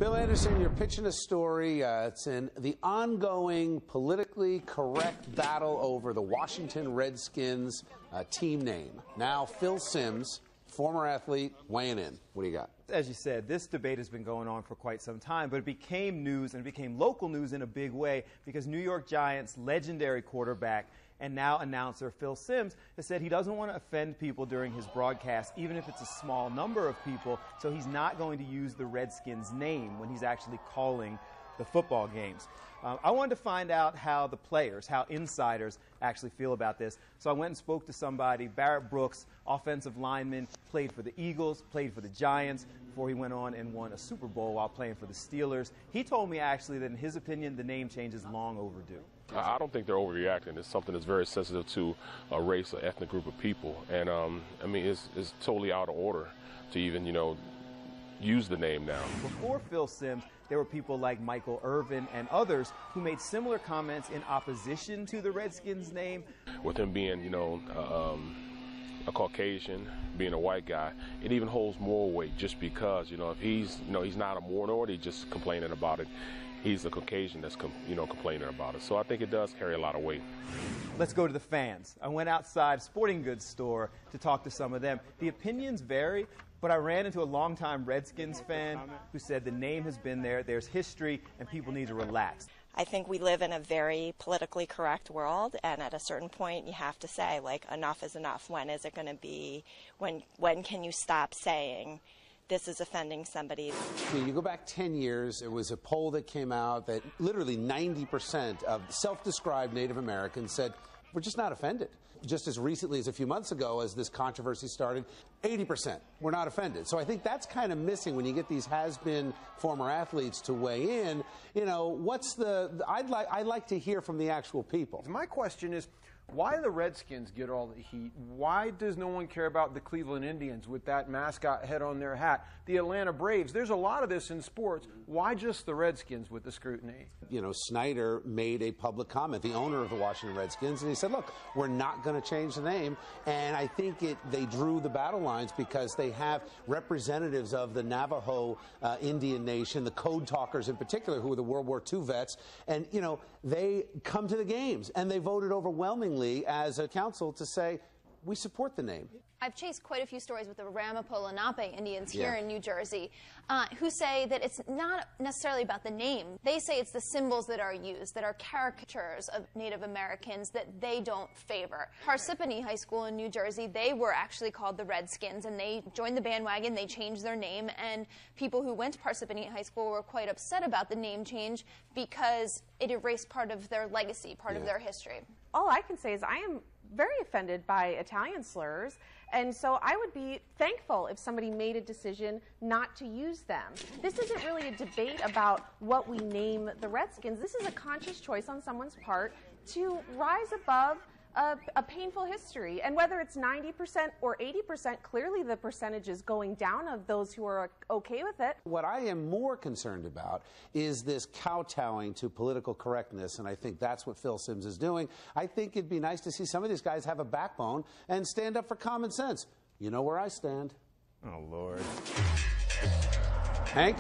Bill Anderson, you're pitching a story. It's in the ongoing politically correct battle over the Washington Redskins team name. Now, Phil Simms, former athlete, weighing in. What do you got? As you said, this debate has been going on for quite some time, but it became news, and it became local news in a big way because New York Giants legendary quarterback and now announcer Phil Simms has said he doesn't want to offend people during his broadcast, even if it's a small number of people, so he's not going to use the Redskins name when he's actually calling the football games. I wanted to find out how the players, how insiders actually feel about this. So I went and spoke to somebody, Barrett Brooks, offensive lineman, played for the Eagles, played for the Giants, before he went on and won a Super Bowl while playing for the Steelers. He told me actually that in his opinion, the name change is long overdue. I don't think they're overreacting. It's something that's very sensitive to a race, an ethnic group of people. And I mean, it's totally out of order to even, use the name now. Before Phil Simms, there were people like Michael Irvin and others who made similar comments in opposition to the Redskins name. With him being, a Caucasian, being a white guy, it even holds more weight just because, if he's not a minority just complaining about it. He's a Caucasian that's, complaining about it. So I think it does carry a lot of weight. Let's go to the fans. I went outside a sporting goods store to talk to some of them. The opinions vary, but I ran into a longtime Redskins fan who said the name has been there, there's history, and people need to relax. I think we live in a very politically correct world, and at a certain point you have to say, enough is enough. When is it going to be, when can you stop saying this is offending somebody? You go back 10 years, there was a poll that came out that literally 90% of self-described Native Americans said, we're just not offended. Just as recently as a few months ago, as this controversy started, 80% were not offended. So I think that's kind of missing when you get these has-been former athletes to weigh in. I'd like to hear from the actual people. My question is, why do the Redskins get all the heat? Why does no one care about the Cleveland Indians with that mascot head on their hat? The Atlanta Braves, there's a lot of this in sports. Why just the Redskins with the scrutiny? Snyder made a public comment, the owner of the Washington Redskins, and he said, look, we're not going to change the name. And I think they drew the battle lines because they have representatives of the Navajo Indian Nation, the Code Talkers in particular, who were the World War II vets. And, they come to the games, and they voted overwhelmingly as a council to say, we support the name. I've chased quite a few stories with the Ramapo-Lenape Indians here in New Jersey who say that it's not necessarily about the name. They say it's the symbols that are used, that are caricatures of Native Americans that they don't favor. Parsippany High School in New Jersey, they were actually called the Redskins, and they joined the bandwagon, they changed their name, and people who went to Parsippany High School were quite upset about the name change because it erased part of their legacy, part of their history. All I can say is I am very offended by Italian slurs, and so I would be thankful if somebody made a decision not to use them. This isn't really a debate about what we name the Redskins. This is a conscious choice on someone's part to rise above a painful history. And whether it's 90% or 80%, clearly the percentage is going down of those who are okay with it. What I am more concerned about is this kowtowing to political correctness, and I think that's what Phil Simms is doing. I think it'd be nice to see some of these guys have a backbone and stand up for common sense. You know where I stand. Oh, Lord. Hank?